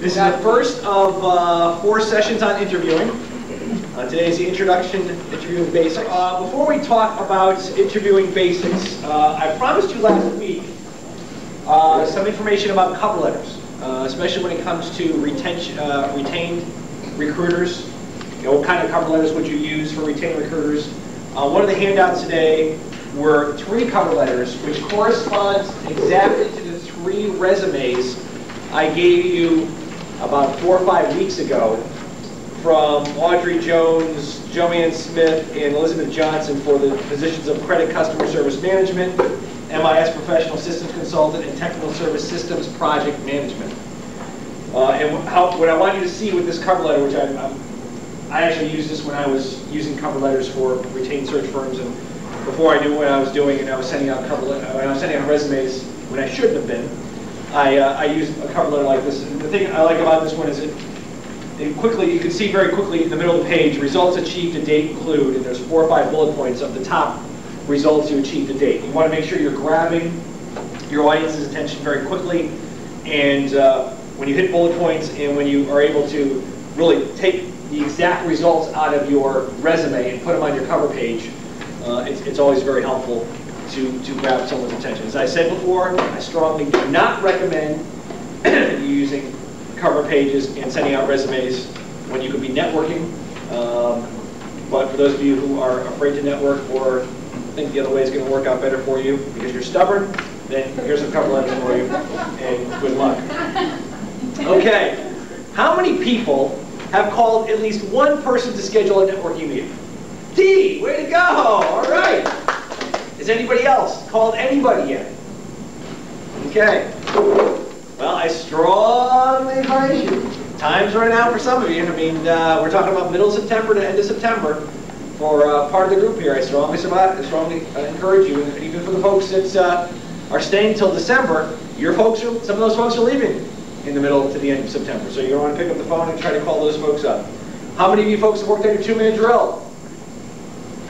This is the first of 4 sessions on interviewing. Today is the introduction to interviewing basics. Before we talk about interviewing basics, I promised you last week some information about cover letters, especially when it comes to retained recruiters. You know, what kind of cover letters would you use for retained recruiters? One of the handouts today were 3 cover letters, which corresponds exactly to the 3 resumes I gave you about 4 or 5 weeks ago from Audrey Jones, Joanne Smith, and Elizabeth Johnson for the positions of Credit Customer Service Management, MIS Professional Systems Consultant, and Technical Service Systems Project Management. What I want you to see with this cover letter, which I actually used this when I was using cover letters for retained search firms, and before I knew what I was doing, and I was sending out resumes when I shouldn't have been. I used a cover letter like this. And the thing I like about this one is you can see very quickly in the middle of the page, results achieved to date include, and there's 4 or 5 bullet points of the top results you achieved to date. You want to make sure you're grabbing your audience's attention very quickly, and when you hit bullet points and when you are able to really take the exact results out of your resume and put them on your cover page, it's always very helpful to grab someone's attention. As I said before, I strongly do not recommend you using cover pages and sending out resumes when you could be networking. But for those of you who are afraid to network or think the other way is going to work out better for you because you're stubborn, then here's a cover letter for you, and good luck. Okay, how many people have called at least one person to schedule a networking meeting? D, way to go! All right. Has anybody else called anybody yet? Okay. Well, I strongly advise you. Time's running out for some of you. I mean, we're talking about middle of September to end of September for part of the group here. I strongly encourage you, and even for the folks that are staying till December, some of those folks are leaving in the middle to the end of September. So you're going to want to pick up the phone and try to call those folks up. How many of you folks have worked on your 2-minute drill?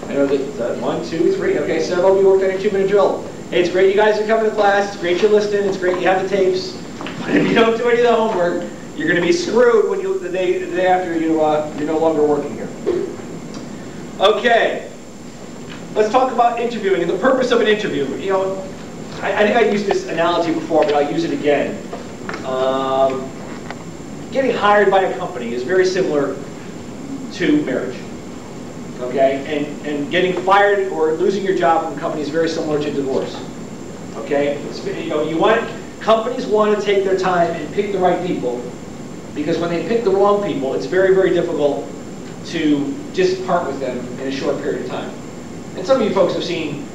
I know that 1, 2, 3. Okay, several of you worked on your 2-minute drill. Hey, it's great you guys are coming to class. It's great you're listening. It's great you have the tapes. But if you don't do any of the homework, you're going to be screwed when the day after you're no longer working here. Okay, let's talk about interviewing and the purpose of an interview. You know, I think I used this analogy before, but I'll use it again. Getting hired by a company is very similar to marriage. Okay, and getting fired or losing your job from a company is very similar to divorce. Okay, companies want to take their time and pick the right people, because when they pick the wrong people, it's very, very difficult to just part with them in a short period of time. And some of you folks have seen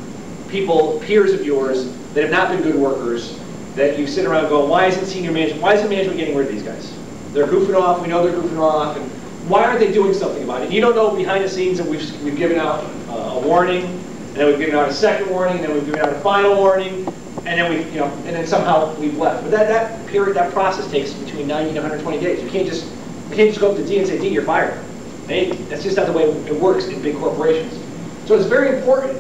peers of yours that have not been good workers, that you sit around going, why isn't management getting rid of these guys? They're goofing off. We know they're goofing off, and why aren't they doing something about it? You don't know behind the scenes that we've given out a warning, and then we've given out a second warning, and then we've given out a final warning, and then somehow we've left. But that process takes between 90 and 120 days. You can't just go up to D and say, D, you're fired. That's just not the way it works in big corporations. So it's very important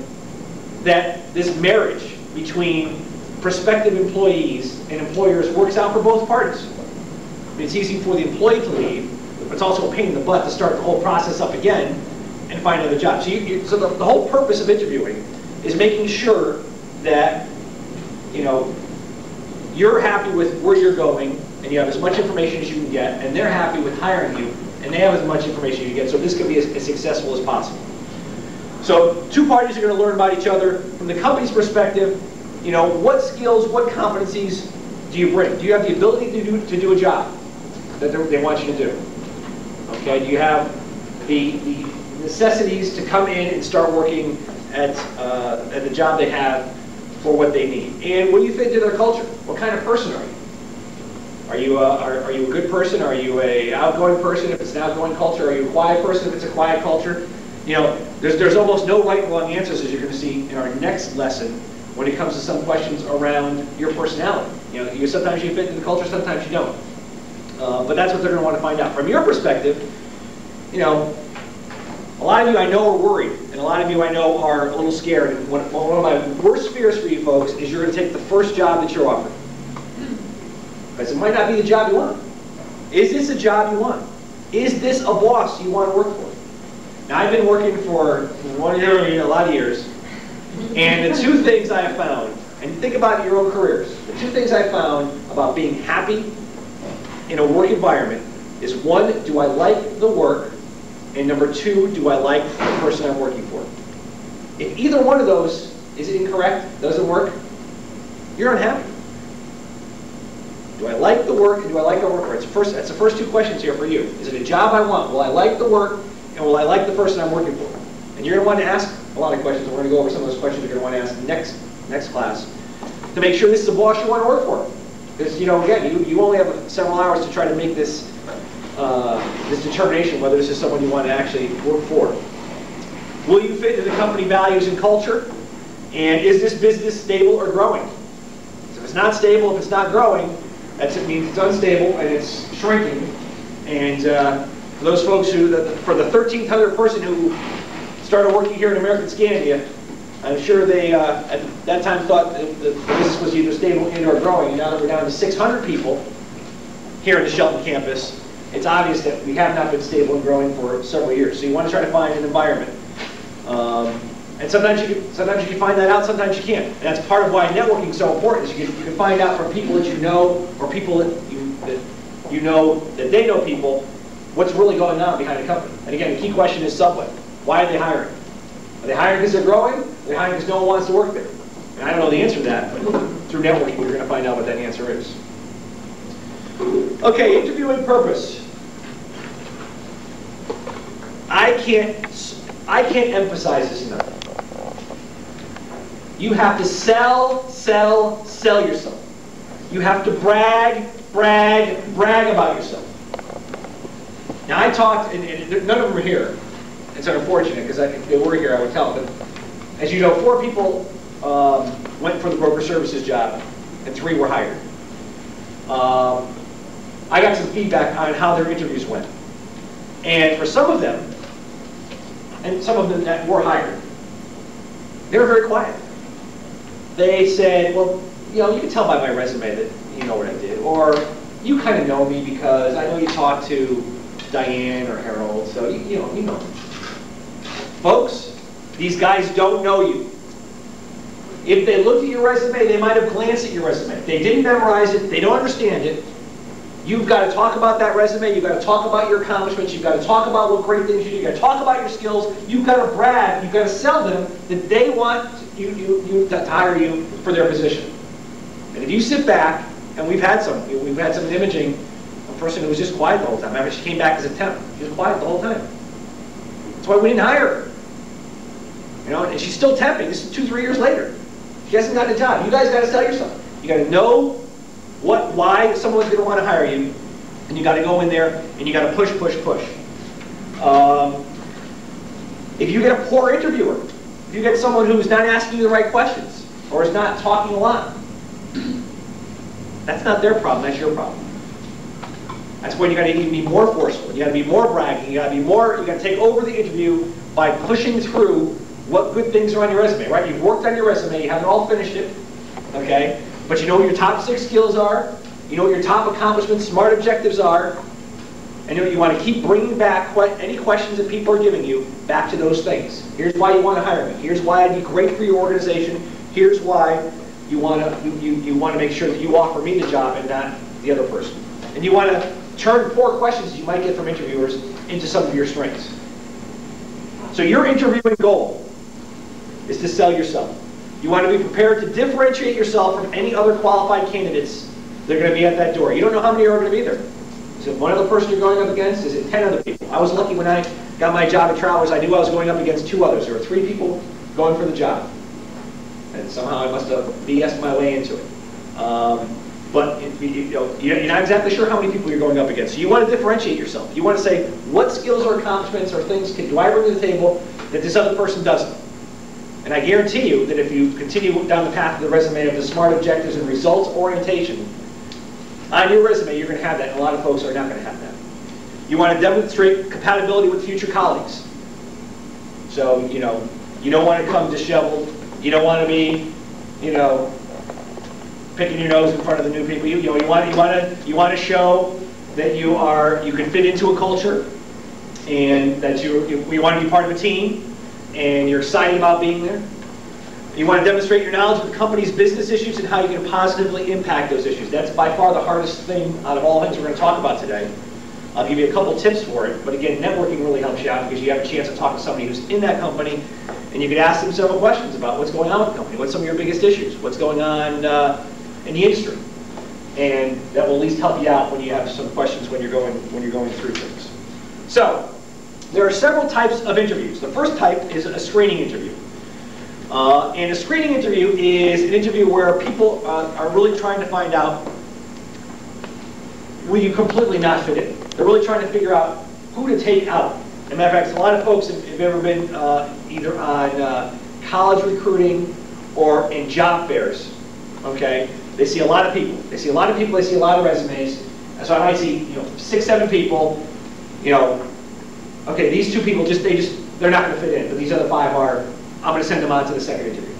that this marriage between prospective employees and employers works out for both parties. It's easy for the employee to leave, but it's also a pain in the butt to start the whole process up again and find another job. So the whole purpose of interviewing is making sure that you're happy with where you're going, and you have as much information as you can get, and they're happy with hiring you, and they have as much information as you get, so this can be as successful as possible. So 2 parties are going to learn about each other. From the company's perspective, what skills, what competencies do you bring? Do you have the ability to do a job that they want you to do? Okay, do you have the necessities to come in and start working at the job they have for what they need? And will you fit into their culture? What kind of person are you? Are you a good person? Are you an outgoing person if it's an outgoing culture? Are you a quiet person if it's a quiet culture? There's almost no right and wrong answers, as you're going to see in our next lesson, when it comes to some questions around your personality. Sometimes you fit into the culture, sometimes you don't. But that's what they're going to want to find out. From your perspective, a lot of you I know are worried, and a lot of you I know are a little scared. And one of my worst fears for you folks is you're going to take the first job that you're offered. Because it might not be the job you want. Is this a job you want? Is this a boss you want to work for? Now, I've been working for a lot of years, and the two things I have found, and think about your own careers, the two things I found about being happy in a work environment is, one, do I like the work? And number two, do I like the person I'm working for? If either one of those is incorrect, doesn't work, you're unhappy. Do I like the work and do I like our worker? That's the first two questions here for you. Is it a job I want? Will I like the work and will I like the person I'm working for? And you're going to want to ask a lot of questions. We're going to go over some of those questions you're going to want to ask next class to make sure this is a boss you want to work for. Because, again, you only have several hours to try to make this this determination whether this is someone you want to actually work for. Will you fit into the company values and culture? And is this business stable or growing? So if it's not stable, if it's not growing, it means it's unstable and it's shrinking. And for those folks for the 1,300th person who started working here in American Scandinavia, I'm sure they at that time thought that the business was either stable and or growing. And now that we're down to 600 people here at the Shelton campus, it's obvious that we have not been stable and growing for several years. So you want to try to find an environment. And sometimes you can find that out, sometimes you can't. And that's part of why networking is so important, is you can find out from people that you know, or people that you know that they know people, what's really going on behind a company. And again, the key question is Subway. Why are they hiring? Are they hiring because they're growing? Are they hiring because no one wants to work there? And I don't know the answer to that, but through networking we're going to find out what that answer is. Okay, interviewing purpose. I can't emphasize this enough. You have to sell yourself. You have to brag about yourself. Now I talked, and none of them are here. It's unfortunate, because if they were here I would tell them. But as you know, 4 people went for the broker services job, and 3 were hired. I got some feedback on how their interviews went. And for some of them, and some of them that were hired, they were very quiet. They said, well, you can tell by my resume that you know what I did. Or, you kind of know me because I know you talked to Diane or Harold, so you know me. Folks, these guys don't know you. If they looked at your resume, they might have glanced at your resume. If they didn't memorize it, they don't understand it, you've got to talk about that resume, you've got to talk about your accomplishments, you've got to talk about what great things you do, you've got to talk about your skills, you've got to brag, you've got to sell them that they want you to hire you for their position. And if you sit back, and we've had some imaging, a person who was just quiet the whole time. I mean, she came back as a temp. She was quiet the whole time. That's why we didn't hire her. And she's still temping. This is 2-3 years later. She hasn't gotten a job. You guys got to sell yourself. You got to know why someone's going to want to hire you, and you got to go in there and you got to push. If you get a poor interviewer, if you get someone who's not asking you the right questions or is not talking a lot, that's not their problem. That's your problem. That's when you got to even be more forceful. You got to be more bragging. You got to take over the interview by pushing through what good things are on your resume. Right? You've worked on your resume. You haven't all finished it. Okay. But you know what your top 6 skills are. You know what your top accomplishments, smart objectives are. And you want to keep bringing back any questions that people are giving you back to those things. Here's why you want to hire me. Here's why I'd be great for your organization. Here's why you want to make sure that you offer me the job and not the other person. And you want to turn poor questions you might get from interviewers into some of your strengths. So your interviewing goal is to sell yourself. You want to be prepared to differentiate yourself from any other qualified candidates that are going to be at that door. You don't know how many are going to be there. Is it one other person you're going up against? Is it 10 other people? I was lucky when I got my job at Travelers. I knew I was going up against 2 others. There were 3 people going for the job. And somehow I must have BS'd my way into it. But you're not exactly sure how many people you're going up against. So you want to differentiate yourself. You want to say, what skills or accomplishments or things do I bring to the table that this other person doesn't? And I guarantee you that if you continue down the path of the resume of the SMART objectives and results orientation, on your resume you're going to have that, and a lot of folks are not going to have that. You want to demonstrate compatibility with future colleagues. So, you don't want to come disheveled. You don't want to be, picking your nose in front of the new people. You want to show that you can fit into a culture, and that you want to be part of a team, and you're excited about being there. You want to demonstrate your knowledge of the company's business issues and how you can positively impact those issues. That's by far the hardest thing out of all the things we're going to talk about today. I'll give you a couple tips for it, but again, networking really helps you out because you have a chance to talk to somebody who's in that company, and you can ask them several questions about what's going on with the company, what's some of your biggest issues, what's going on in the industry, and that will at least help you out when you have some questions when you're going through things. So, there are several types of interviews. The first type is a screening interview. And a screening interview is an interview where people are really trying to find out, will you completely not fit in? They're really trying to figure out who to take out. As a matter of fact, a lot of folks have ever been either on college recruiting or in job fairs, okay? They see a lot of people. They see a lot of people, they see a lot of resumes. And so I might see 6, 7 people, okay, these 2 people, they're not gonna fit in, but these other 5 are. I'm going to send them on to the second interview.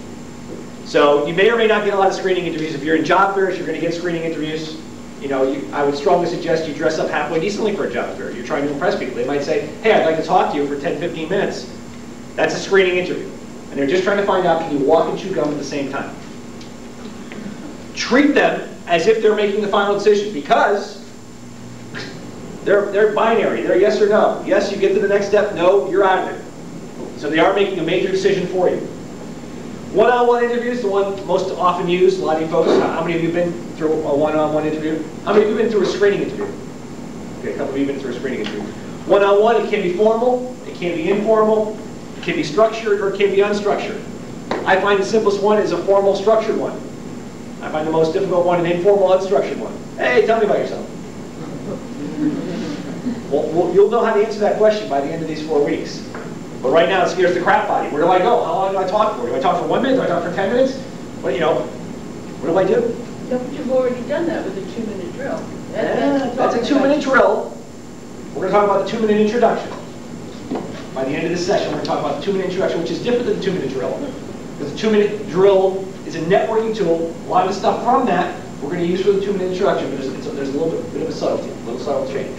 So you may or may not get a lot of screening interviews. If you're in job fairs, you're going to get screening interviews. I would strongly suggest you dress up halfway decently for a job fair. You're trying to impress people. They might say, hey, I'd like to talk to you for 10, 15 minutes. That's a screening interview. And they're just trying to find out, can you walk and chew gum at the same time? Treat them as if they're making the final decision, because they're binary. They're yes or no. Yes, you get to the next step. No, you're out of it. So they are making a major decision for you. One-on-one interviews, the one most often used. A lot of you folks, how many of you have been through a one-on-one interview? How many of you have been through a screening interview? Okay, a couple of you have been through a screening interview. One-on-one, it can be formal, it can be informal, it can be structured, or it can be unstructured. I find the simplest one is a formal, structured one. I find the most difficult one an informal, unstructured one. Hey, tell me about yourself. Well, you'll know how to answer that question by the end of these 4 weeks. But right now it scares the crap out of you. Where do I go? How long do I talk for? Do I talk for 1 minute? Do I talk for 10 minutes? What do I do? No, but you've already done that with a 2-minute drill. That's a 2-minute drill. We're going to talk about the 2-minute introduction. By the end of this session, we're going to talk about the 2-minute introduction, which is different than the 2-minute drill. Because the 2-minute drill is a networking tool. A lot of the stuff from that we're going to use for the 2-minute introduction, but there's a little bit of a subtlety, a little subtle change.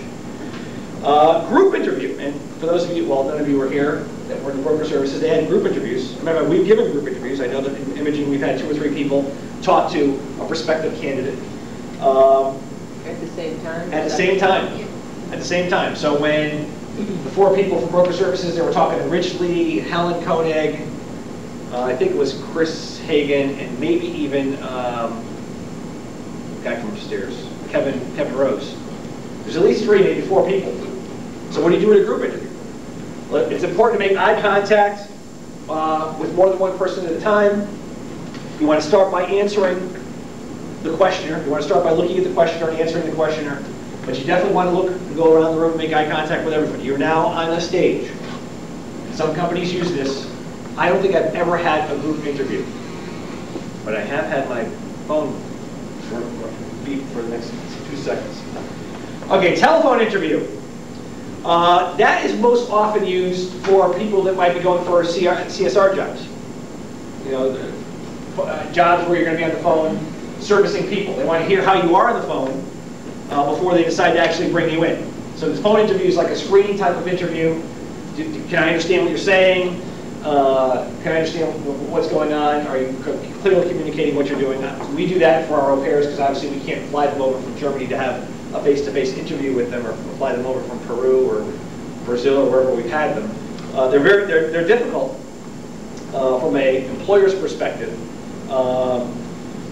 Group interview, and for those of you, well, none of you were here that work in broker services, they had group interviews. Remember, we've given group interviews. I know that in imaging we've had 2 or 3 people talk to a prospective candidate. At the same time? At the same time. At the same time. So when the 4 people from broker services, they were talking to Rich Lee, Helen Koenig, I think it was Chris Hagan, and maybe even the guy from upstairs, Kevin Rose. There's at least 3, maybe 4 people. So what do you do in a group interview? It's important to make eye contact with more than 1 person at a time. You want to start by answering the questioner. You want to start by looking at the questioner and answering the questioner. But you definitely want to look and go around the room and make eye contact with everybody. You're now on a stage. Some companies use this. I don't think I've ever had a group interview. But I have had my phone beep for the next 2 seconds. Okay, telephone interview. That is most often used for people that might be going for CSR jobs. Jobs where you're going to be on the phone servicing people. They want to hear how you are on the phone before they decide to actually bring you in. So the phone interview is like a screening type of interview. Can I understand what you're saying? Can I understand what's going on? Are you clearly communicating what you're doing? We do that for our au pairs because obviously we can't fly them over from Germany to have a face-to-face interview with them, or fly them over from Peru or Brazil or wherever we've had them. They're difficult from an employer's perspective.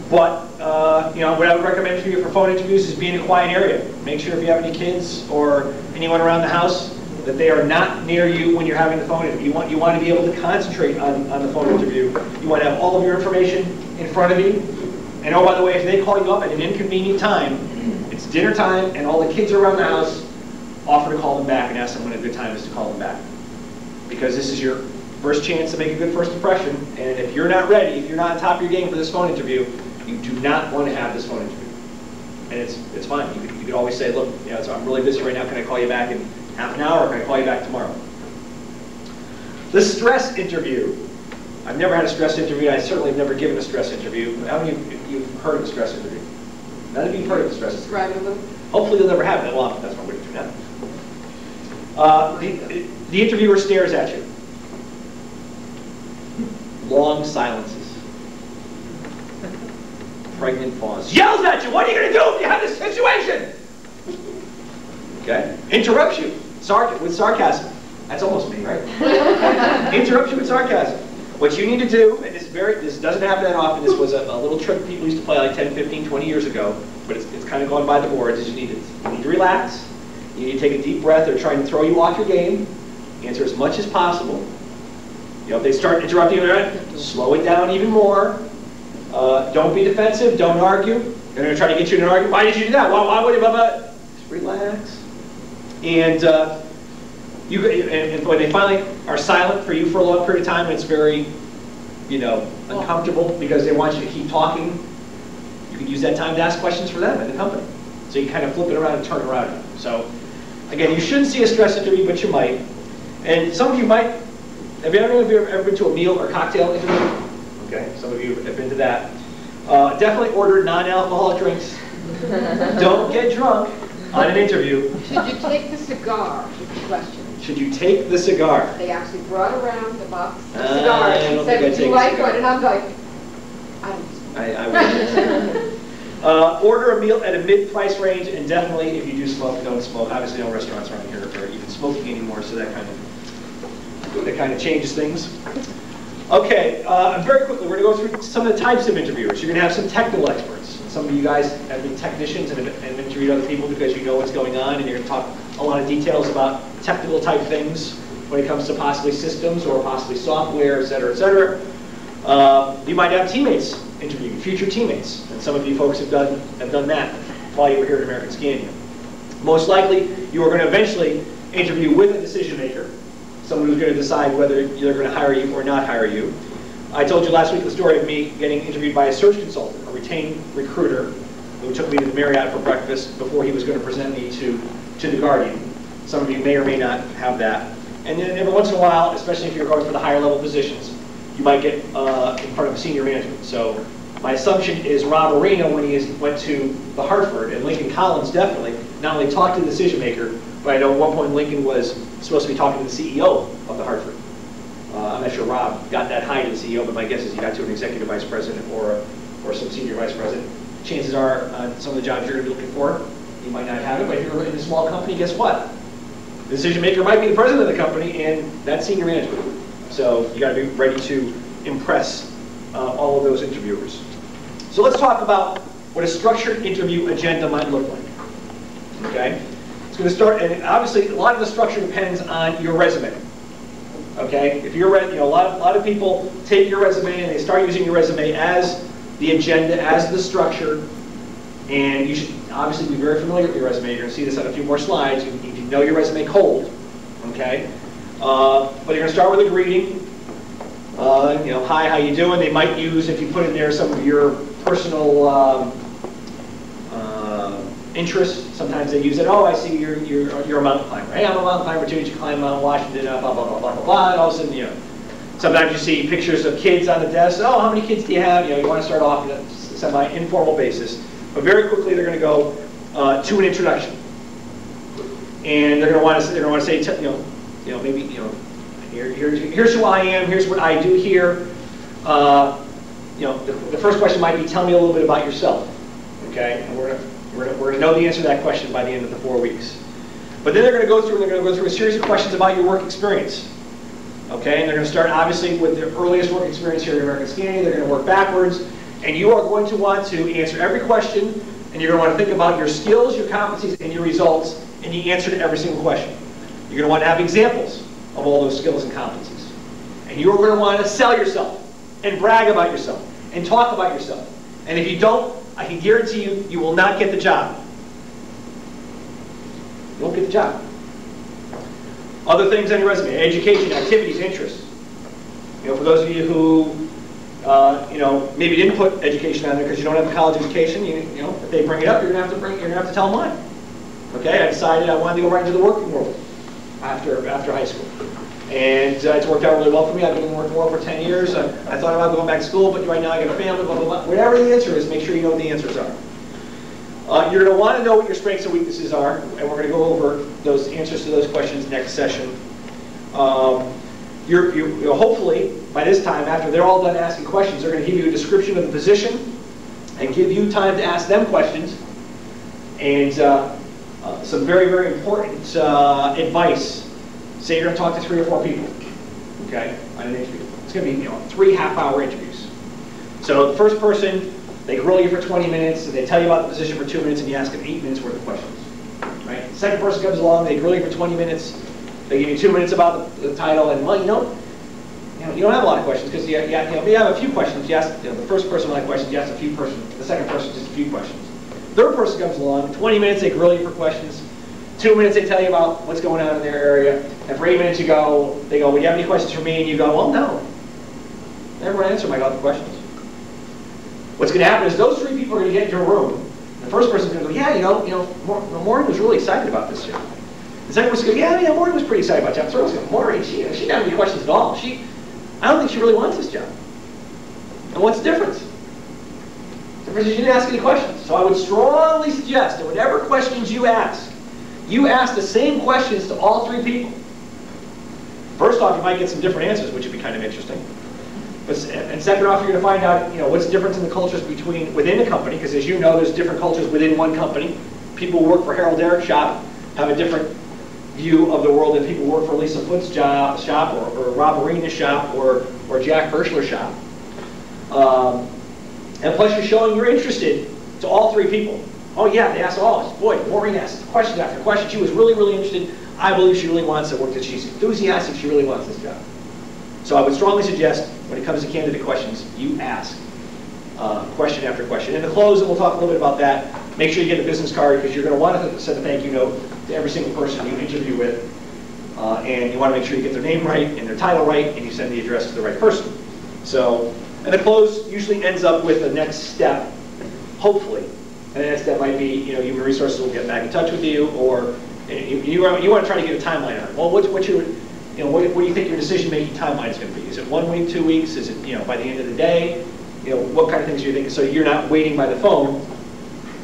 What I would recommend for you for phone interviews is be in a quiet area. Make sure if you have any kids or anyone around the house that they are not near you when you're having the phone interview. You want to be able to concentrate on the phone interview. You want to have all of your information in front of you. And oh, by the way, if they call you up at an inconvenient time, it's dinner time and all the kids are around the house, offer to call them back and ask them when a good time is to call them back. Because this is your first chance to make a good first impression, and if you're not ready, if you're not on top of your game for this phone interview, you do not want to have this phone interview. And it's fine. You could always say, look, so I'm really busy right now, can I call you back in half an hour, or can I call you back tomorrow? The stress interview. I've never had a stress interview. I certainly have never given a stress interview. How many of you have heard of a stress interview? None of you have heard of a stress interview. Describe them. Hopefully you'll never have that. Well, that's what we're going to do now. The interviewer stares at you. Long silences. Pregnant pause. Yells at you. What are you going to do if you have this situation? Okay. Interrupts you with sarcasm. That's almost me, right? Interrupts you with sarcasm. What you need to do, and this doesn't happen that often, this was a little trick people used to play like 10, 15, 20 years ago, but it's kind of gone by the boards, is you need to relax, you need to take a deep breath. They're trying to throw you off your game, answer as much as possible. You know, if they start interrupting you, slow it down even more. Don't be defensive, don't argue. They're going to try to get you in an argument. Why did you do that? Why would you, blah, blah. Just relax. And when they finally are silent for you for a long period of time, and it's very, uncomfortable because they want you to keep talking, you can use that time to ask questions for them in the company. So you kind of flip it around and turn it around. So, again, you shouldn't see a stress interview, but you might. And some of you might. Have you ever been to a meal or cocktail interview? Okay, some of you have been to that. Definitely order non-alcoholic drinks. Don't get drunk on an interview. Should you take the cigar? Is the question. Should you take the cigar? They actually brought around the box of I cigars don't and said, think I'd "Do you take like a cigar." one?" And I'm like, I don't smoke. I wouldn't. Order a meal at a mid-price range, and definitely, if you do smoke, don't smoke. Obviously, no restaurants around here are even smoking anymore, so that kind of changes things. Okay, very quickly, we're going to go through some of the types of interviewers. You're going to have some technical experts. Some of you guys have been technicians and have interviewed other people because you know what's going on, and you're going to talk a lot of details about technical type things when it comes to possibly systems or possibly software, et cetera, et cetera. You might have teammates interviewing, future teammates, and some of you folks have done that while you were here at American Scania. Most likely, you are going to eventually interview with a decision maker, someone who's going to decide whether they're going to hire you or not hire you. I told you last week the story of me getting interviewed by a search consultant, a retained recruiter, who took me to the Marriott for breakfast before he was going to present me to the Guardian. Some of you may or may not have that. And then every once in a while, especially if you're going for the higher level positions, you might get in front of senior management. So my assumption is Rob Arena, when he went to the Hartford, and Lincoln Collins definitely, not only talked to the decision maker, but I know at one point Lincoln was supposed to be talking to the CEO of the Hartford. I'm not sure Rob got that high to the CEO, but my guess is he got to an executive vice president or some senior vice president. Chances are, some of the jobs you're going to be looking for, you might not have it, but if you're in a small company, guess what? The decision maker might be the president of the company, and that's senior management. So you got to be ready to impress all of those interviewers. So let's talk about what a structured interview agenda might look like. Okay? It's going to start, and obviously a lot of the structure depends on your resume. Okay? If you're, a lot of people take your resume and they start using your resume as the agenda, as the structure, and you should obviously be very familiar with your resume. You're going to see this on a few more slides. You need to know your resume cold. Okay? But you're going to start with a greeting. Hi, how you doing? They might use, if you put in there some of your personal interests, sometimes they use it. Oh, I see you're a mountain climber. Hey, I'm a mountain climber too. Did you climb Mount Washington? Blah, blah, blah, blah, blah, blah. And all of a sudden, sometimes you see pictures of kids on the desk. Oh, how many kids do you have? You want to start off on a semi-informal basis. But very quickly, they're going to go to an introduction. And they're going to want to say, maybe, here's who I am, here's what I do here. The first question might be, tell me a little bit about yourself. Okay, and we're going to know the answer to that question by the end of the 4 weeks. But then they're going to go through a series of questions about your work experience. Okay, and they're going to start obviously with their earliest work experience here at American Scania. They're going to work backwards, and you are going to want to answer every question, and you're going to want to think about your skills, your competencies, and your results, and the answer to every single question. You're going to want to have examples of all those skills and competencies. And you're going to want to sell yourself, and brag about yourself, and talk about yourself. And if you don't, I can guarantee you, you will not get the job. You won't get the job. Other things on your resume: education, activities, interests. For those of you who, maybe didn't put education on there because you don't have a college education, if they bring it up, you're gonna have to tell them why. Okay, I decided I wanted to go right into the working world after high school, and it's worked out really well for me. I've been in the working world for 10 years. I thought about going back to school, but right now I got a family. Blah blah blah. Whatever the answer is, make sure you know what the answers are. You're going to want to know what your strengths and weaknesses are, and we're going to go over those answers to those questions next session. You'll hopefully, by this time, after they're all done asking questions, they're going to give you a description of the position and give you time to ask them questions. And some very, very important advice. Say you're going to talk to 3 or 4 people, okay, on an interview. It's going to be 3 half-hour interviews. So the first person, they grill you for 20 minutes, and they tell you about the position for 2 minutes, and you ask them 8 minutes worth of questions. Right? The second person comes along, they grill you for 20 minutes, they give you 2 minutes about the title, and well, you don't have a lot of questions because you have a few questions. You ask the first person a lot of questions, you ask the second person just a few questions. Third person comes along, 20 minutes they grill you for questions, 2 minutes they tell you about what's going on in their area, and for 8 minutes they go, well, you have any questions for me? And you go, well, no. Never want to answer my other questions. What's going to happen is those 3 people are going to get into a room. The first person's going to go, yeah, Maureen was really excited about this job. The second person's going to go, yeah, Maureen was pretty excited about the job. The third person's going to go, Maureen, she didn't have any questions at all. I don't think she really wants this job. And what's the difference? The difference is you didn't ask any questions. So I would strongly suggest that whatever questions you ask the same questions to all 3 people. First off, you might get some different answers, which would be kind of interesting. And second off, you're going to find out, what's the difference in the cultures within a company, because as you know, there's different cultures within one company. People who work for Harold Derrick's shop have a different view of the world than people who work for Lisa Foote's shop or Rob Arena's shop or Jack Hirschler's shop. And plus, you're showing you're interested to all 3 people. Oh yeah, they asked all. Boy, Maureen asked question after question. She was really, really interested. I believe she really wants to work. That she's enthusiastic. She really wants this job. So I would strongly suggest, when it comes to candidate questions, you ask question after question. In the close, and we'll talk a little bit about that, make sure you get a business card because you're going to want to send a thank you note to every single person you interview with. And you want to make sure you get their name right and their title right, and you send the address to the right person. So, and the close usually ends up with the next step, hopefully. And the next step might be, human resources will get back in touch with you, or you want to try to get a timeline on it. Well, what do you think your decision-making timeline is going to be? Is it 1 week, 2 weeks? Is it, by the end of the day? What kind of things are you thinking? So you're not waiting by the phone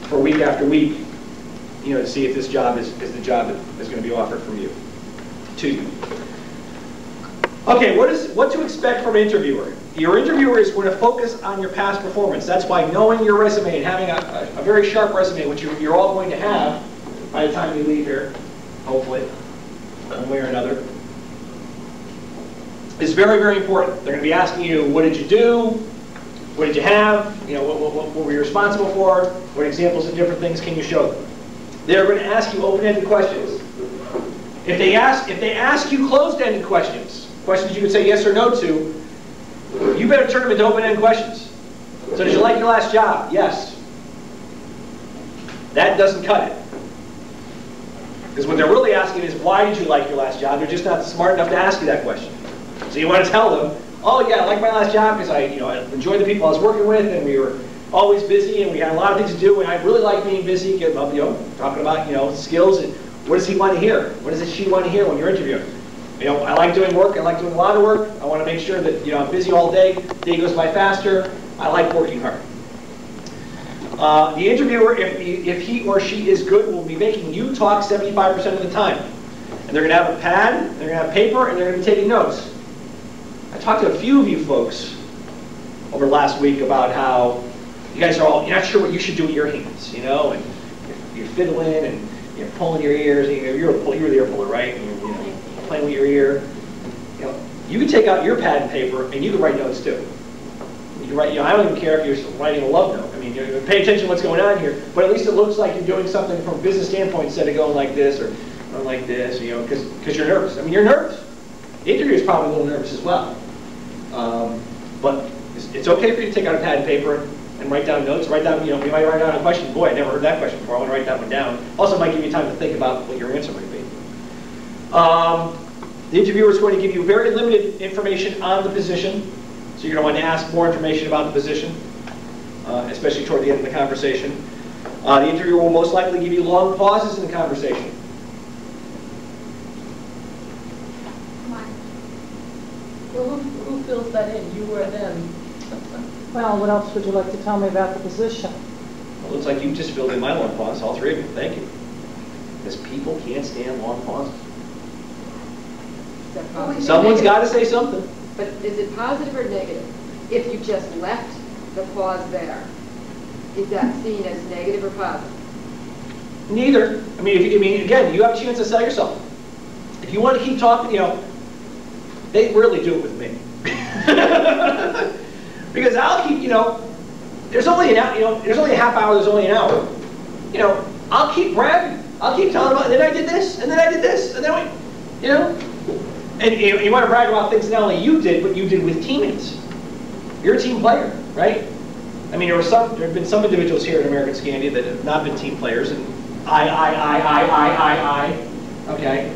for week after week, to see if this job is the job that is going to be offered from you, to you. Okay, what to expect from an interviewer? Your interviewer is going to focus on your past performance. That's why knowing your resume and having a very sharp resume, which you're all going to have by the time you leave here, hopefully, one way or another, is very, very important. They're going to be asking you, what did you do? What did you have? What were you responsible for? What examples of different things can you show them? They're going to ask you open-ended questions. If they ask you closed-ended questions you can say yes or no to, you better turn them into open-ended questions. So did you like your last job? Yes. That doesn't cut it. Because what they're really asking is, why did you like your last job? They're just not smart enough to ask you that question. So you want to tell them, oh yeah, I like my last job because I enjoyed the people I was working with, and we were always busy, and we had a lot of things to do, and I really like being busy. Talking about skills, and what does he want to hear? What does she want to hear when you're interviewing? I like doing work. I like doing a lot of work. I want to make sure that I'm busy all day. Day goes by faster. I like working hard. The interviewer, if he or she is good, will be making you talk 75% of the time, and they're going to have a pad, they're going to have paper, and they're going to be taking notes. I talked to a few of you folks over last week about how you guys are you're not sure what you should do with your hands, and you're fiddling and you're pulling your ears. You're the ear puller, right? And you're playing with your ear. You can take out your pad and paper and you can write notes too. You can write. I don't even care if you're writing a love note. Pay attention to what's going on here, but at least it looks like you're doing something from a business standpoint instead of going like this or going like this. Because you're nervous. You're nervous. The interviewer is probably a little nervous as well. But it's okay for you to take out a pad and paper and write down notes. You might write down a question. Boy, I never heard that question before. I want to write that one down. Also, it might give you time to think about what your answer might be. The interviewer is going to give you very limited information on the position, so you're going to want to ask more information about the position, especially toward the end of the conversation. The interviewer will most likely give you long pauses in the conversation. Well, who fills that in, you or them? Well, what else would you like to tell me about the position? Well, looks like you just filled in my long pause, all three of you. Thank you. Because people can't stand long pauses. Someone's got to say something. But is it positive or negative? If you just left the pause there, is that seen as negative or positive? Neither. I mean, again, you have a chance to sell yourself. If you want to keep talking, they rarely do it with me. Because I'll keep, there's only there's only a half hour, there's only an hour. I'll keep bragging. I'll keep telling about, and then I did this, and then I did this, and then and you want to brag about things not only you did, but you did with teammates. You're a team player, right? I mean, there have been some individuals here at American Scandia that have not been team players, and I. Okay,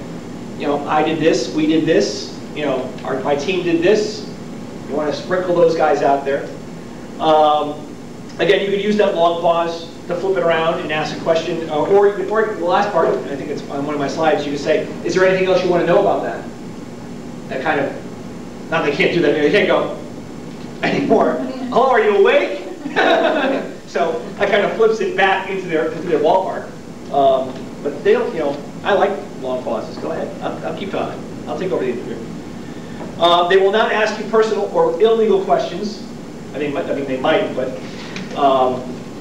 I did this, we did this, my team did this. You want to sprinkle those guys out there. Again, you could use that long pause to flip it around and ask a question, or the last part, and I think it's on one of my slides, you could say, is there anything else you want to know about that? That kind of, not they can't do that, they can't go anymore. Hello, are you awake? So that kind of flips it back into their ballpark. But they don't, I like long pauses. Go ahead, I'll keep talking. I'll take over the interview. They will not ask you personal or illegal questions. They might, but,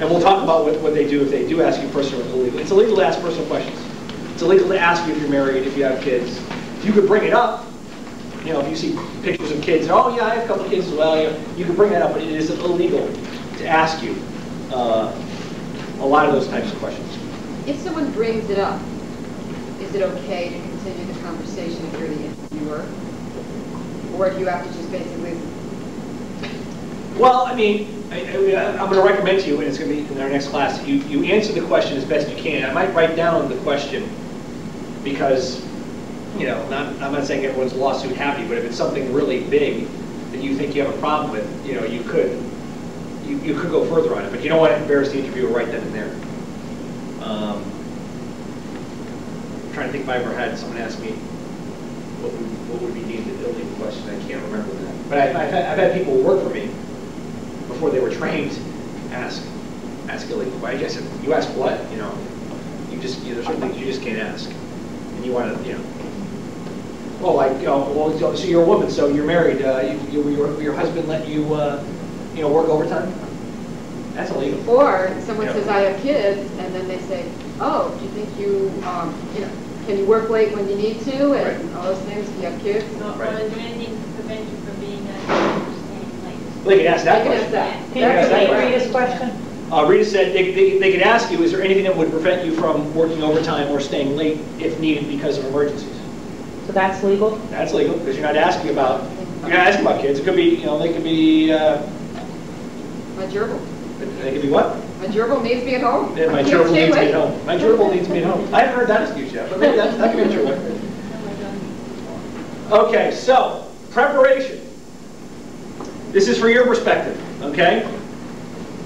and we'll talk about what they do if they do ask you personal or illegal. It's illegal to ask personal questions. It's illegal to ask you if you're married, if you have kids. You could bring it up. If you see pictures of kids, oh yeah, I have a couple of kids as well, you can bring that up, but it is illegal to ask you a lot of those types of questions. If someone brings it up, is it okay to continue the conversation if you're the interviewer? Or do you have to just basically... Well, I'm going to recommend to you, and it's going to be in our next class, you answer the question as best you can. I might write down the question because, I'm not saying everyone's lawsuit happy, but if it's something really big that you think you have a problem with, you could go further on it, but you don't want to embarrass the interviewer right then and there. I'm trying to think if I ever had someone ask me what would be deemed an illegal question. I can't remember that. But I've had people who work for me before they were trained ask illegal questions. I said, you ask what? There's certain things you just can't ask, and you want to, so you're a woman, so you're married. Your husband let you, work overtime? That's illegal. Or someone says, I have kids, and then they say, oh, do you think can you work late when you need to, and all those things if you have kids? Or is there anything to prevent you from being staying late? Well, they can ask that question. Can you repeat Rita's question? Rita said they could ask you, is there anything that would prevent you from working overtime or staying late if needed because of emergencies? So that's legal? That's legal, because you're not asking about kids. It could be, they could be... My gerbil. They could be what? My gerbil needs me at home. Yeah, my gerbil needs me at home. My gerbil needs me at home. I haven't heard that excuse yet, but maybe that could be a true one. Okay, so, preparation. This is for your perspective, okay?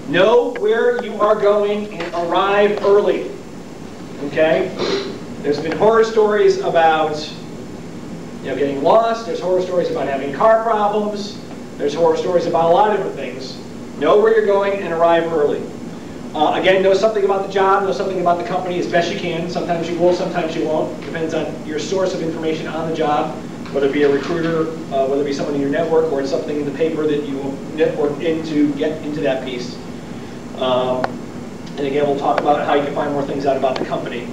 Know where you are going and arrive early, okay? There's been horror stories about getting lost. There's horror stories about having car problems. There's horror stories about a lot of different things. Know where you're going and arrive early. Again, know something about the job, know something about the company as best you can. Sometimes you will, sometimes you won't. Depends on your source of information on the job, whether it be a recruiter, whether it be someone in your network, or it's something in the paper that you will network in to get into that piece. And again, we'll talk about how you can find more things out about the company.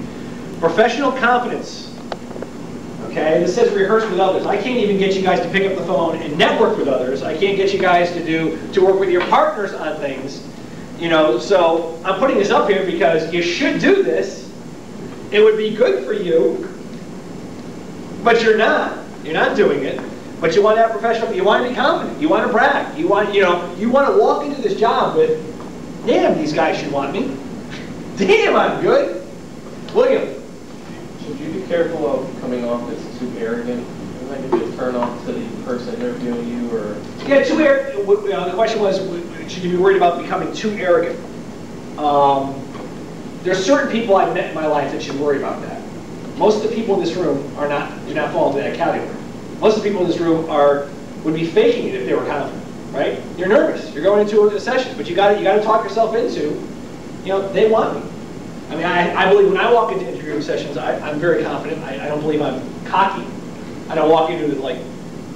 Professional confidence. Okay, this says rehearse with others. I can't even get you guys to pick up the phone and network with others. I can't get you guys to work with your partners on things. So I'm putting this up here because you should do this. It would be good for you, but you're not. You're not doing it. But you want to have professional. You want to be confident. You want to brag. You want to walk into this job with, damn, these guys should want me. Damn, I'm good. William. Should you be careful of coming off as too arrogant? That could be a turn off to the person interviewing you, or... Yeah, too arrogant. The question was, should you be worried about becoming too arrogant? There's certain people I've met in my life that should worry about that. Most of the people in this room do not fall into that category. Most of the people in this room would be faking it if they were confident, right? You're nervous. You're going into a session, but you got to talk yourself into they want me. I mean, I believe when I walk into interviewing sessions, I'm very confident. I don't believe I'm cocky. I don't walk into it like,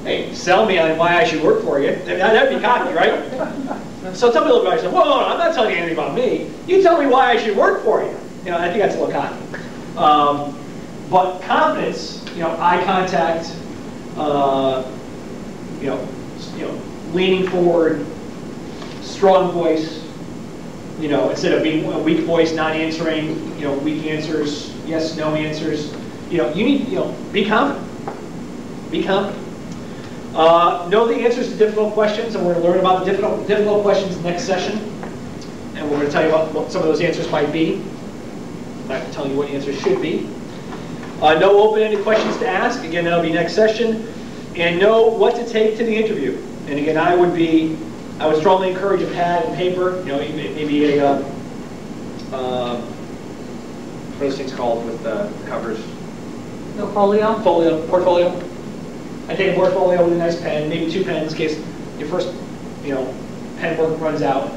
hey, sell me on why I should work for you. That'd be cocky, right? So some people might say, whoa, I'm not telling you anything about me. You tell me why I should work for you. I think that's a little cocky. But confidence, eye contact, leaning forward, strong voice, instead of being a weak voice, not answering, weak answers, yes, no answers. You need, be confident. Be confident. Know the answers to difficult questions, and we're going to learn about the difficult questions next session. And we're going to tell you what some of those answers might be. I'm not telling you what answers should be. Know open-ended questions to ask. Again, that'll be next session. And know what to take to the interview. And again, I would strongly encourage a pad and paper. Maybe a what are those things called with the covers? Portfolio. Portfolio. I take a portfolio with a nice pen, maybe 2 pens, in case your first, pen work runs out,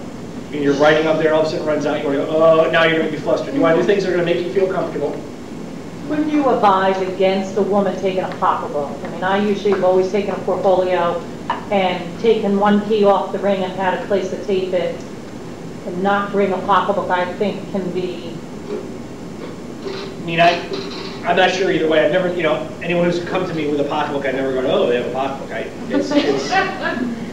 and you're writing up there, all of a sudden it runs out. You're going to go, oh, now you're going to be flustered. You want to do things that are going to make you feel comfortable. Wouldn't you advise against a woman taking a pocketbook? I mean, I usually have always taken a portfolio and taken one key off the ring and had a place to tape it, and not bring a pocketbook. I think can be. I'm not sure either way. I've never, anyone who's come to me with a pocketbook, I never go, oh, they have a pocketbook.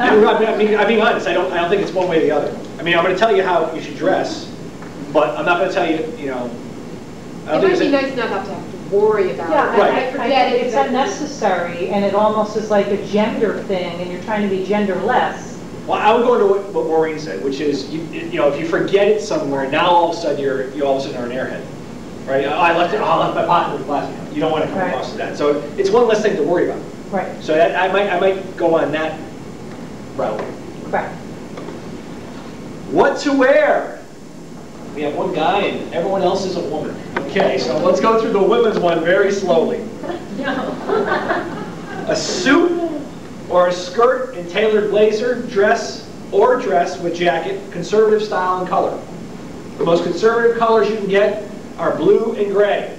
I'm being honest. I don't think it's one way or the other. I'm going to tell you how you should dress, but I'm not going to tell you, It might be nice not to have to worry about it. I forget it. It's unnecessary, and it almost is like a gender thing, and you're trying to be genderless. Well, I would go into what Maureen said, which is, if you forget it somewhere, now all of a sudden you all of a sudden are an airhead. Right? I left my pocket with glass. You don't want to come across to that. So it's one less thing to worry about. Right. So I might go on that route. Correct. What to wear? We have one guy and everyone else is a woman. Okay, so let's go through the women's one very slowly. A suit or a skirt and tailored blazer, dress with jacket, conservative style and color. The most conservative colors you can get are blue and gray.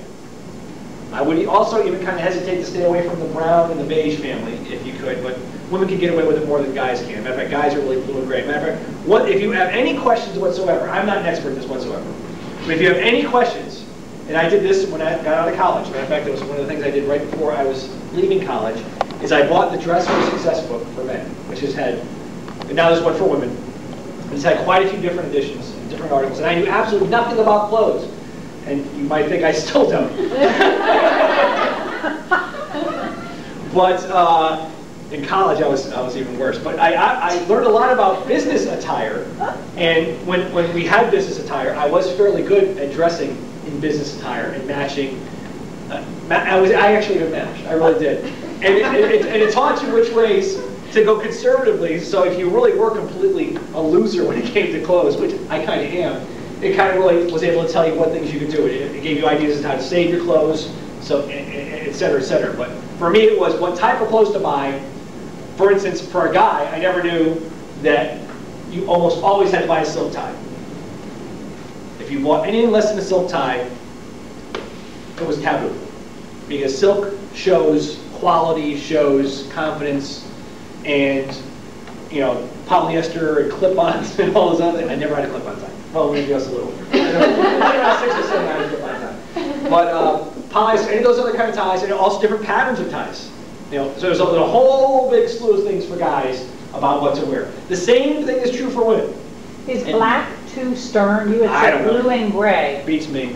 I would also even kind of hesitate to stay away from the brown and the beige family if you could, but women can get away with it more than guys can. Matter of fact, guys are really blue and gray. Matter of fact, if you have any questions whatsoever, I'm not an expert in this whatsoever, but if you have any questions, and I did this when I got out of college. Matter of fact, it was one of the things I did right before I was leaving college, is I bought the Dress for Success book for men, which has had, and now there's one for women. It's had quite a few different editions, different articles, and I knew absolutely nothing about clothes. And you might think I still don't. But in college, I was even worse. But I learned a lot about business attire, and when we had business attire, I was fairly good at dressing in business attire and matching. I actually even matched. I really did. And it taught you which ways to go conservatively. So if you really were completely a loser when it came to clothes, which I kind of am, it kind of really was able to tell you what things you could do. It gave you ideas on how to save your clothes, so et cetera, et cetera. But for me, it was what type of clothes to buy. For instance, for a guy, I never knew that you almost always had to buy a silk tie. If you bought anything less than a silk tie, it was taboo. Because silk shows quality, shows confidence, and polyester and clip-ons and all those other things. I never had a clip-on tie. Well, maybe just a little. Around 6 or 7, I had a clip-on tie. But polyester, any of those other kind of ties, and also different patterns of ties. So there's a whole big slew of things for guys about what to wear. The same thing is true for women. Is black too stern? You had said blue and gray. Beats me.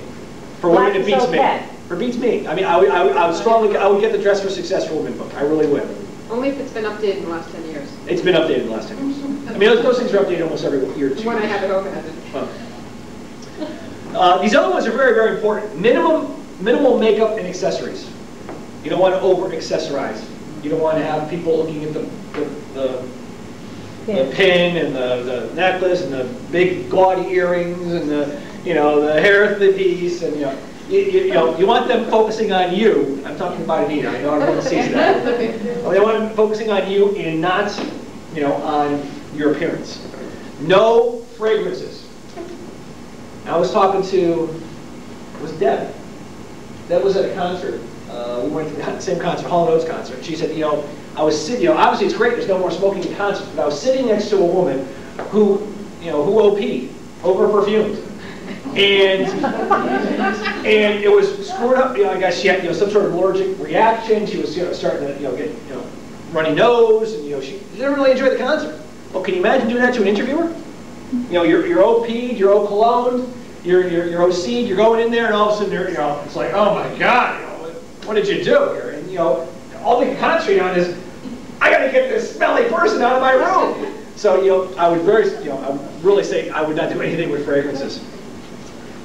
For women, it beats me. It beats me. I mean, I would get the Dress for Success for Women book. I really would. Only if it's been updated in the last 10 years. It's been updated in the last 10 years. I mean, those things are updated almost every year or two. When I have it open, I did. These other ones are very, very important. Minimal makeup and accessories. You don't want to over-accessorize. You don't want to have people looking at the pin and the necklace and the big gaudy earrings and the hair piece and you want them focusing on you. I'm talking about Anita. I know everyone sees that. They want them focusing on you and not, on your appearance. No fragrances. I I was talking to, it was Deb. Deb was at a concert. We went to the same concert, Hall & Oates concert. She said, I was sitting, obviously it's great, there's no more smoking in concerts, but I was sitting next to a woman who, who OP'd, over-perfumed. And it was screwed up, I guess she had, some sort of allergic reaction. She was, starting to, get, runny nose, and, she didn't really enjoy the concert. Well, can you imagine doing that to an interviewer? You're OP'd, you're eau cologne, you're OC'd, you're going in there, and all of a sudden, it's like, oh my God, what did you do here? And, all they can concentrate on is, I gotta get this smelly person out of my room. So, I would really say I would not do anything with fragrances.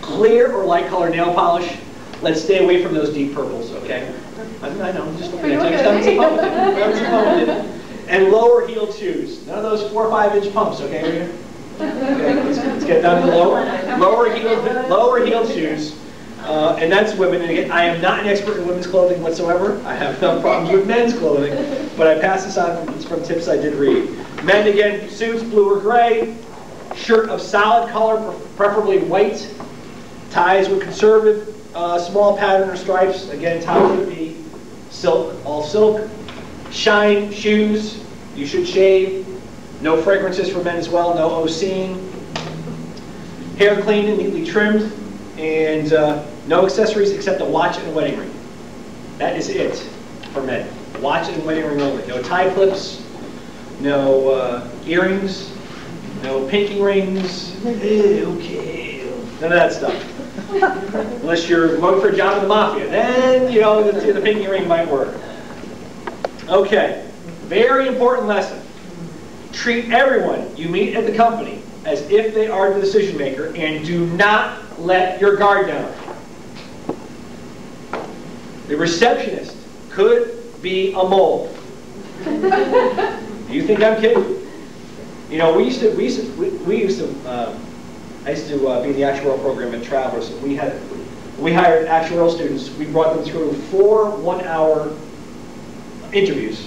Clear or light color nail polish, let's stay away from those deep purples, okay? I know, I'm just looking at you. And lower heeled shoes. None of those 4 or 5 inch pumps, okay? Okay, let's get down to lower heeled shoes. And that's women. And again, I am not an expert in women's clothing whatsoever. I have no problems with men's clothing, but I pass this on from tips I did read. Men, again, suits, blue or gray. Shirt of solid color, preferably white. Ties with conservative, small pattern or stripes. Again, tie would be silk, all silk. Shine shoes. You should shave. No fragrances for men as well. No OCing. Hair clean and neatly trimmed. And no accessories except a watch and a wedding ring. That is it for men. Watch and wedding ring only. No tie clips. No earrings. No pinky rings. Okay. None of that stuff. Unless you're going for a job in the mafia. Then, the pinky ring might work. Okay. Very important lesson. Treat everyone you meet at the company as if they are the decision maker, and do not let your guard down. The receptionist could be a mole. You think I'm kidding? I used to be in the actuarial program at Travelers. We hired actuarial students. We brought them through 4 one-hour interviews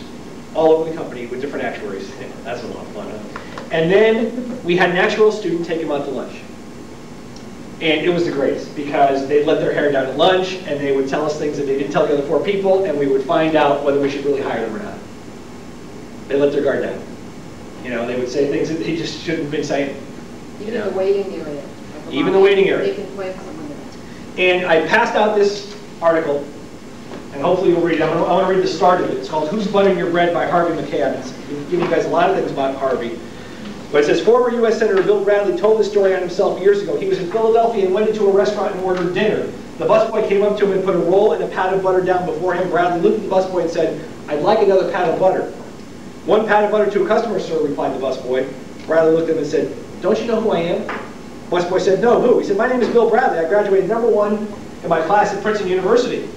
all over the company with different actuaries. Yeah, that's a lot of fun, huh? And then we had an actuarial student take him out to lunch. And it was the greatest, because they'd let their hair down at lunch, and they would tell us things that they didn't tell the other 4 people, and we would find out whether we should really hire them or not. They let their guard down. They would say things that they just shouldn't have been saying. Even the waiting area. Even the waiting area. They can play someone And I passed out this article, and hopefully you'll read it. I want to read the start of it. It's called Who's Buttering Your Bread by Harvey McCabe. It's giving you guys a lot of things about Harvey. But it says, former U.S. Senator Bill Bradley told this story on himself years ago. He was in Philadelphia and went into a restaurant and ordered dinner. The busboy came up to him and put a roll and a pat of butter down before him. Bradley looked at the busboy and said, I'd like another pat of butter. 1 pat of butter to a customer, sir, replied the busboy. Bradley looked at him and said, don't you know who I am? Busboy said, no, who? He said, my name is Bill Bradley. I graduated #1 in my class at Princeton University.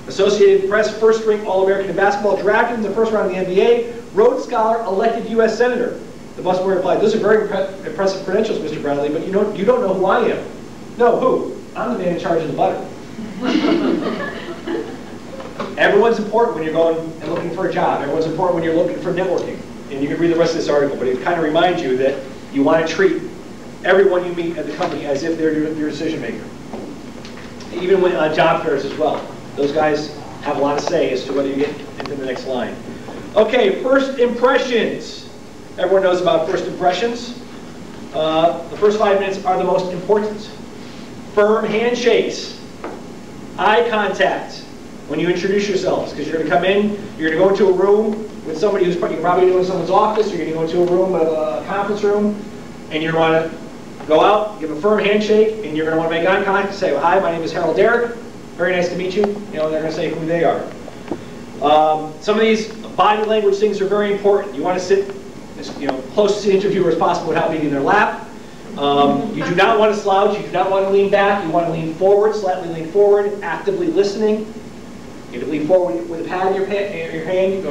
Associated Press first string All-American in basketball, drafted in the first round of the NBA, Rhodes Scholar, elected U.S. Senator. The busboy replied, those are very impressive credentials, Mr. Bradley, but you don't know who I am. No, who? I'm the man in charge of the butter. Everyone's important when you're going and looking for a job. Everyone's important when you're looking for networking. And you can read the rest of this article, but it kind of reminds you that you want to treat everyone you meet at the company as if they're your decision maker. Even when on job fairs as well. Those guys have a lot to say as to whether you get into the next line. Okay, first impressions. Everyone knows about first impressions. The first 5 minutes are the most important. Firm handshakes. Eye contact when you introduce yourselves, because you're going to come in, you're going to go into a room with somebody who's probably in someone's office, you're going to go into a room, a conference room, and you're going to go out, give a firm handshake, and you're going to want to make eye contact and say, well, hi, my name is Harold Derrick. Very nice to meet you. They're going to say who they are. Some of these body language things are very important. You want to sit as close to the interviewer as possible without being in their lap. You do not want to slouch. You do not want to lean back. You want to lean forward, slightly lean forward, actively listening. You can lean forward with a pad in your hand,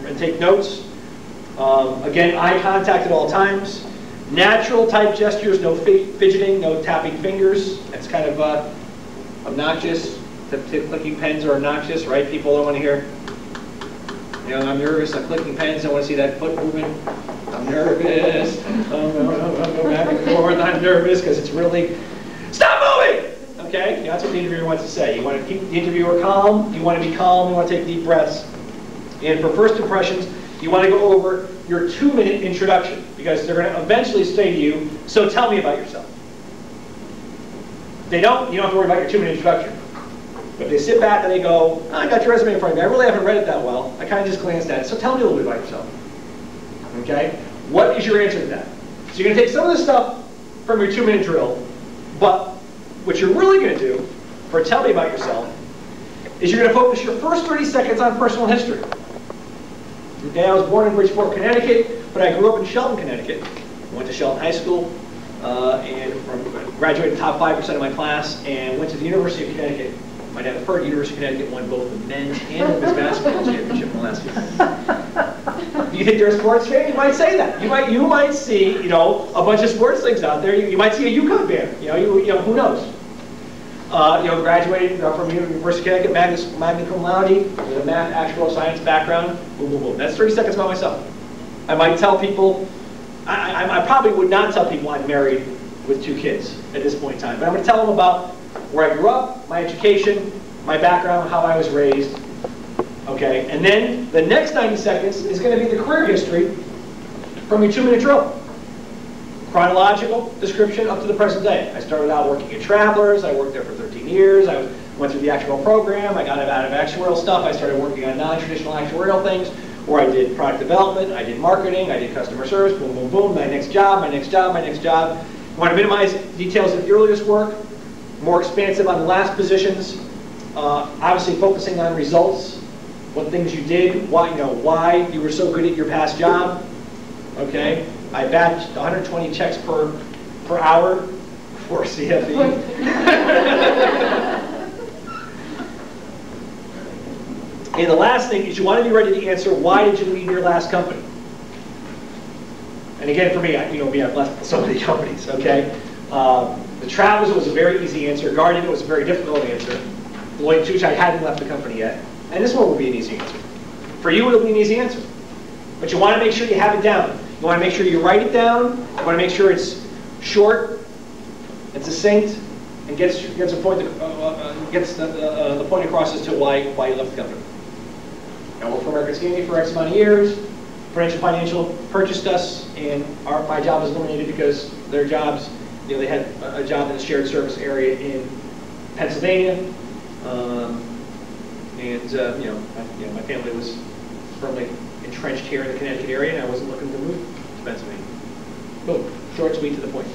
and take notes. Again, eye contact at all times. Natural type gestures, no fidgeting, no tapping fingers. That's kind of obnoxious. Clicking pens are obnoxious, right? People don't want to hear, I'm nervous, I'm clicking pens, I want to see that foot moving. I'm nervous. I'm going back and forth, I'm nervous because it's really, stop! the interviewer wants to say. You want to keep the interviewer calm, you want to be calm, you want to take deep breaths. And for first impressions, you want to go over your 2-minute introduction, because they're going to eventually say to you, so tell me about yourself. If they don't, you don't have to worry about your 2-minute introduction. But if they sit back and they go, oh, I got your resume in front of me, I really haven't read it that well, I kind of just glanced at it, so tell me a little bit about yourself. Okay? What is your answer to that? So you're going to take some of this stuff from your 2-minute drill, but what you're really going to do for tell me about yourself is you're going to focus your first 30 seconds on personal history. Okay, I was born in Bridgeport, Connecticut, but I grew up in Shelton, Connecticut. I went to Shelton High School and graduated top 5% of my class and went to the University of Connecticut. You might have heard the University of Connecticut won both the men's and women's basketball championship in the last year. Do you think they're a sports fan? You might say that. You might see, you know, a bunch of sports things out there. You might see a UConn banner. You know, who knows? Graduated from the University of Connecticut, magna cum laude, with a math, actual science background. Boom, boom, boom. That's 30 seconds about myself. I might tell people, I probably would not tell people I'm married with 2 kids at this point in time, but I'm going to tell them about where I grew up, my education, my background, how I was raised. Okay, and then the next 90 seconds is going to be the career history from your 2-minute drill. Chronological description up to the present day. I started out working at Travelers. I worked there for 13 years. I went through the actuarial program. I got out of actuarial stuff. I started working on non-traditional actuarial things, where I did product development, I did marketing, I did customer service, boom, boom, boom, my next job, my next job, my next job. I want to minimize details of the earliest work, more expansive on the last positions, obviously focusing on results, what things you did, why you were so good at your past job. Okay, I batched 120 checks per hour for CFE. And the last thing is you want to be ready to answer, why did you leave your last company? And again, for me, I've left so many companies, okay? The Travelers was a very easy answer. Guardian was a very difficult answer. Deloitte & Touche, I hadn't left the company yet. And this one will be an easy answer. For you, it'll be an easy answer. But you want to make sure you have it down. You want to make sure you write it down. You want to make sure it's short, it's succinct, and gets the point across as to why you left the company. I worked for American Skinny for X amount of years. Prudential Financial purchased us, and my job was eliminated because their jobs, they had a job in a shared service area in Pennsylvania, my family was firmly entrenched here in the Connecticut area, and I wasn't looking to move to Pennsylvania. Boom, short, sweet, to the point.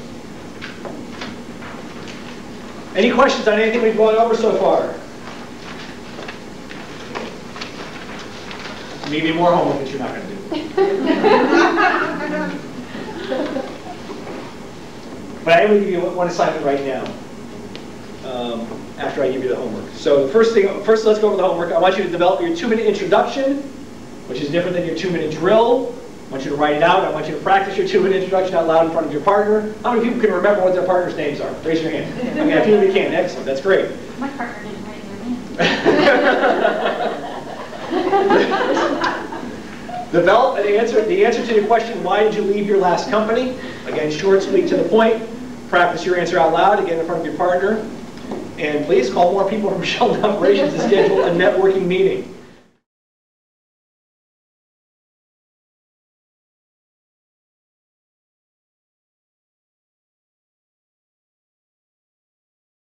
Any questions on anything we've gone over so far? Maybe more homework that you're not going to do. But I am going to give you one assignment right now, after I give you the homework. So first let's go over the homework. I want you to develop your 2-minute introduction, which is different than your 2-minute drill. I want you to write it out. I want you to practice your 2-minute introduction out loud in front of your partner. How many people can remember what their partner's names are? Raise your hand. Okay, a few of you can. Excellent. That's great. My partner didn't write their name. Develop the answer to your question, why did you leave your last company? Again, short, sweet, to the point. Practice your answer out loud, again, in front of your partner. And please call more people from Shelton Operations to schedule a networking meeting.